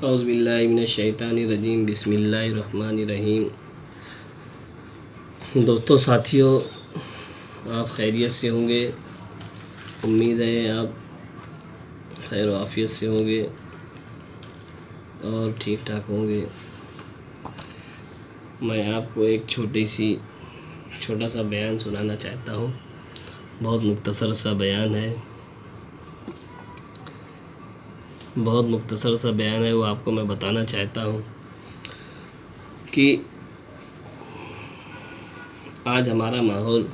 اعوذ باللہ من الشیطان الرجیم، بسم اللہ الرحمن الرحیم۔ دوستوں، ساتھیوں، آپ خیریت سے ہوں گے، امید ہے آپ خیر و عافیت سے ہوں گے اور ٹھیک ٹھاک ہوں گے۔ میں آپ کو ایک چھوٹا سا بیان سنانا چاہتا ہوں، بہت مختصر سا بیان ہے، وہ آپ کو میں بتانا چاہتا ہوں کہ آج ہمارا ماحول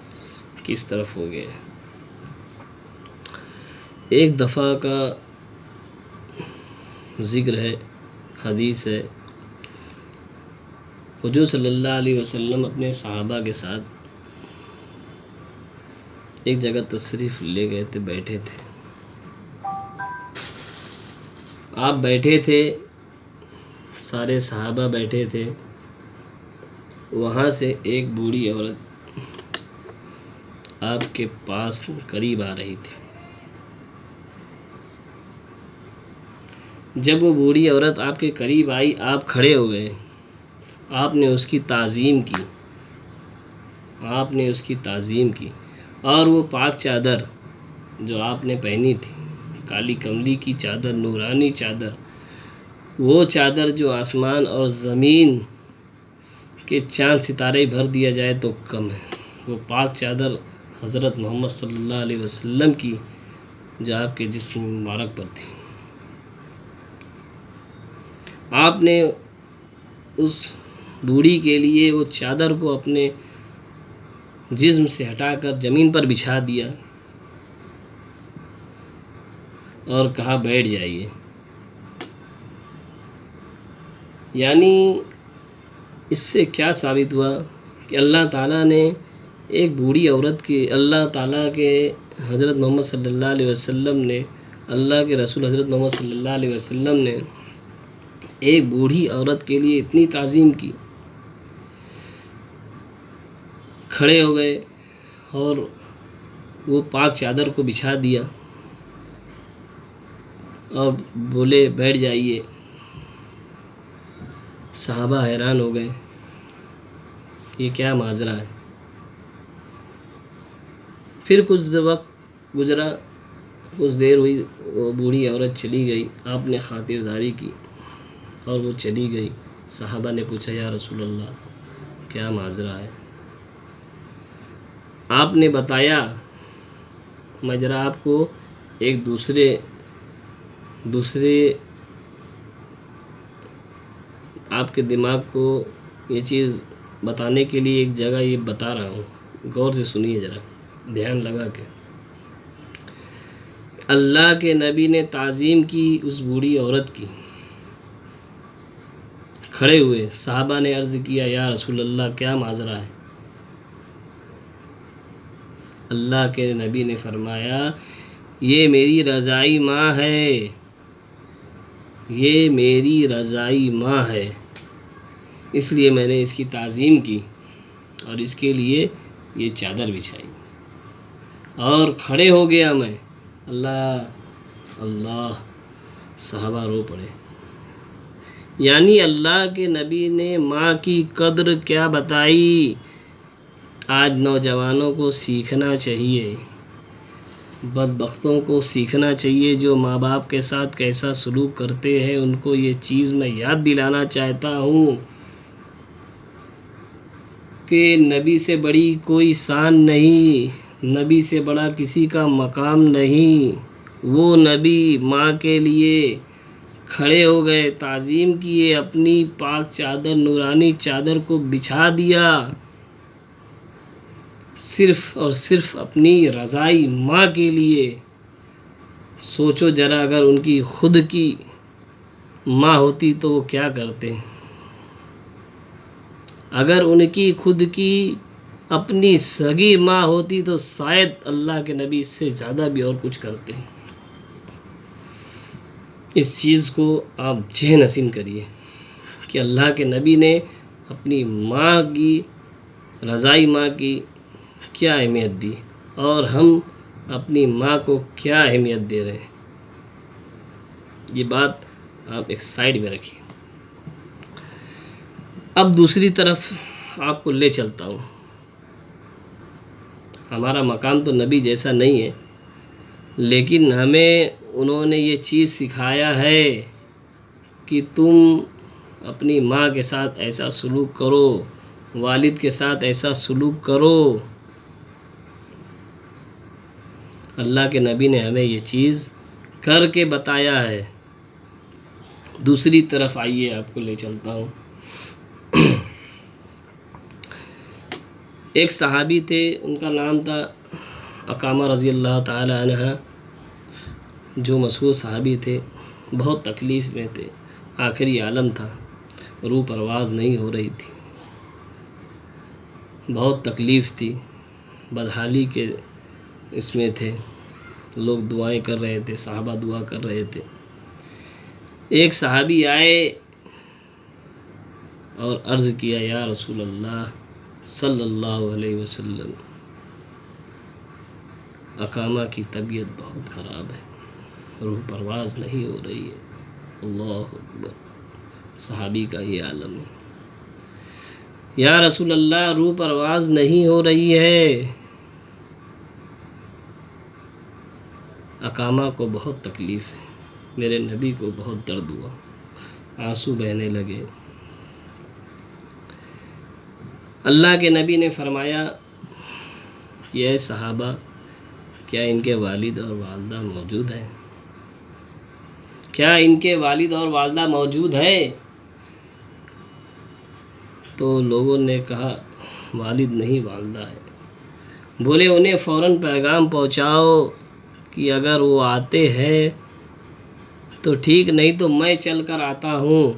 کس طرف ہو گیا ہے۔ ایک دفعہ کا ذکر ہے، حدیث ہے، حضور صلی اللہ علیہ وسلم اپنے صحابہ کے ساتھ ایک جگہ تشریف لے گئے تھے، بیٹھے تھے۔ آپ بیٹھے تھے، سارے صحابہ بیٹھے تھے، وہاں سے ایک بوڑھی عورت آپ کے پاس قریب آ رہی تھی۔ جب وہ بوڑھی عورت آپ کے قریب آئی، آپ کھڑے ہو گئے، آپ نے اس کی تعظیم کی اور وہ پاک چادر جو آپ نے پہنی تھی، کالی کملی کی چادر، نورانی چادر، وہ چادر جو آسمان اور زمین کے چاند ستارے بھر دیا جائے تو کم ہے، وہ پاک چادر حضرت محمد صلی اللہ علیہ وسلم کی جو آپ کے جسم مبارک پر تھی۔ آپ نے اس بوڑھی کے لیے وہ چادر کو اپنے جسم سے ہٹا کر زمین پر بچھا دیا اور کہا بیٹھ جائیے۔ یعنی اس سے کیا ثابت ہوا کہ اللہ تعالیٰ نے ایک بوڑھی عورت کی، اللہ تعالیٰ کے حضرت محمد صلی اللہ علیہ وسلم نے، اللہ کے رسول حضرت محمد صلی اللہ علیہ وسلم نے ایک بوڑھی عورت کے لیے اتنی تعظیم کی، کھڑے ہو گئے اور وہ پاک چادر کو بچھا دیا اور بولے بیٹھ جائیے۔ صحابہ حیران ہو گئے، یہ کیا ماجرا ہے۔ پھر کچھ وقت گزرا، کچھ دیر ہوئی، وہ بوڑھی عورت چلی گئی، آپ نے خاطرداری کی اور وہ چلی گئی۔ صحابہ نے پوچھا یا رسول اللہ کیا ماجرا ہے؟ آپ نے بتایا، میں ذرا آپ کو ایک دوسرے آپ کے دماغ کو یہ چیز بتانے کے لیے ایک جگہ یہ بتا رہا ہوں، غور سے سنیے، ذرا دھیان لگا کے۔ اللہ کے نبی نے تعظیم کی اس بوڑھی عورت کی، کھڑے ہوئے، صحابہ نے عرض کیا یا رسول اللہ کیا ماجرا ہے؟ اللہ کے نبی نے فرمایا یہ میری رضائی ماں ہے، یہ میری رضائی ماں ہے، اس لیے میں نے اس کی تعظیم کی اور اس کے لیے یہ چادر بچھائی اور کھڑے ہو گیا میں۔ اللہ اللہ، صحابہ رو پڑے۔ یعنی اللہ کے نبی نے ماں کی قدر کیا بتائی۔ آج نوجوانوں کو سیکھنا چاہیے، بدبختوں کو سیکھنا چاہیے، جو ماں باپ کے ساتھ کیسا سلوک کرتے ہیں، ان کو یہ چیز میں یاد دلانا چاہتا ہوں کہ نبی سے بڑی کوئی شان نہیں، نبی سے بڑا کسی کا مقام نہیں۔ وہ نبی ماں کے لیے کھڑے ہو گئے، تعظیم کیے، اپنی پاک چادر، نورانی چادر کو بچھا دیا، صرف اور صرف اپنی رضائی ماں کے لیے۔ سوچو ذرا، اگر ان کی خود کی ماں ہوتی تو وہ کیا کرتے؟ اگر ان کی خود کی اپنی سگی ماں ہوتی تو شاید اللہ کے نبی اس سے زیادہ بھی اور کچھ کرتے۔ اس چیز کو آپ ذہن نشین کریے کہ اللہ کے نبی نے اپنی ماں کی، رضائی ماں کی کیا اہمیت دی اور ہم اپنی ماں کو کیا اہمیت دے رہے ہیں۔ یہ بات آپ ایک سائڈ میں رکھیے۔ اب دوسری طرف آپ کو لے چلتا ہوں۔ ہمارا مقام تو نبی جیسا نہیں ہے، لیکن ہمیں انہوں نے یہ چیز سکھایا ہے کہ تم اپنی ماں کے ساتھ ایسا سلوک کرو، والد کے ساتھ ایسا سلوک کرو۔ اللہ کے نبی نے ہمیں یہ چیز کر کے بتایا ہے۔ دوسری طرف آئیے، آپ کو لے چلتا ہوں۔ ایک صحابی تھے، ان کا نام تھا اقامہ رضی اللہ تعالی عنہ، جو مشہور صحابی تھے، بہت تکلیف میں تھے، آخری عالم تھا، روح پرواز نہیں ہو رہی تھی، بہت تکلیف تھی، بدحالی کے اس میں تھے، لوگ دعائیں کر رہے تھے، صحابہ دعا کر رہے تھے۔ ایک صحابی آئے اور عرض کیا، یا رسول اللہ صلی اللہ علیہ وسلم، اقامہ کی طبیعت بہت خراب ہے، روح پرواز نہیں ہو رہی ہے۔ اللہ اکبر، صحابی کا یہ عالم ہے۔ یا رسول اللہ، روح پرواز نہیں ہو رہی ہے، اقامہ کو بہت تکلیف ہے، میرے نبی کو بہت درد ہوا، آنسو بہنے لگے۔ اللہ کے نبی نے فرمایا کہ اے صحابہ، کیا ان کے والد اور والدہ موجود ہیں؟ کیا ان کے والد اور والدہ موجود ہیں؟ تو لوگوں نے کہا والد نہیں، والدہ ہے۔ بولے انہیں فوراً پیغام پہنچاؤ کہ اگر وہ آتے ہیں تو ٹھیک، نہیں تو میں چل کر آتا ہوں۔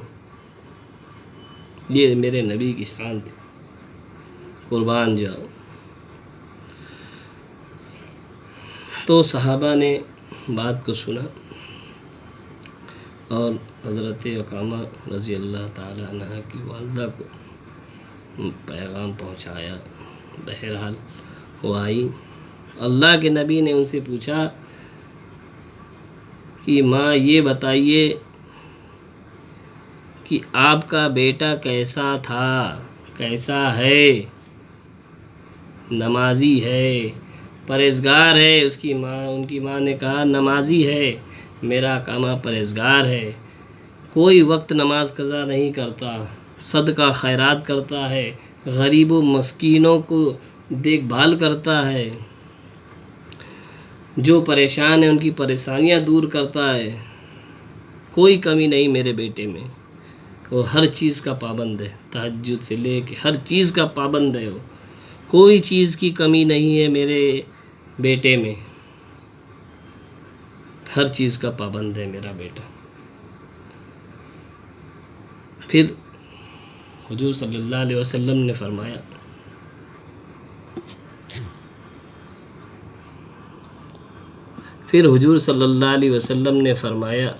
یہ میرے نبی کی شان تھی، قربان جاؤ۔ تو صحابہ نے بات کو سنا اور حضرت اقامہ رضی اللہ تعالی عنہ کی والدہ کو پیغام پہنچایا۔ بہرحال وہ آئی، اللہ کے نبی نے ان سے پوچھا کہ ماں یہ بتائیے کہ آپ کا بیٹا کیسا تھا، کیسا ہے؟ نمازی ہے، پرہیزگار ہے؟ ان کی ماں نے کہا نمازی ہے، میرا اقامہ پرہیزگار ہے، کوئی وقت نماز قضا نہیں کرتا، صدقہ خیرات کرتا ہے، غریب و مسکینوں کو دیکھ بھال کرتا ہے، جو پریشان ہیں ان کی پریشانیاں دور کرتا ہے، کوئی کمی نہیں میرے بیٹے میں، وہ ہر چیز کا پابند ہے، تہجد سے لے کے ہر چیز کا پابند ہے، وہ کوئی چیز کی کمی نہیں ہے میرے بیٹے میں، ہر چیز کا پابند ہے میرا بیٹا۔ پھر حضور صلی اللہ علیہ وسلم نے فرمایا حضور صلی اللہ علیہ وسلم نے فرمایا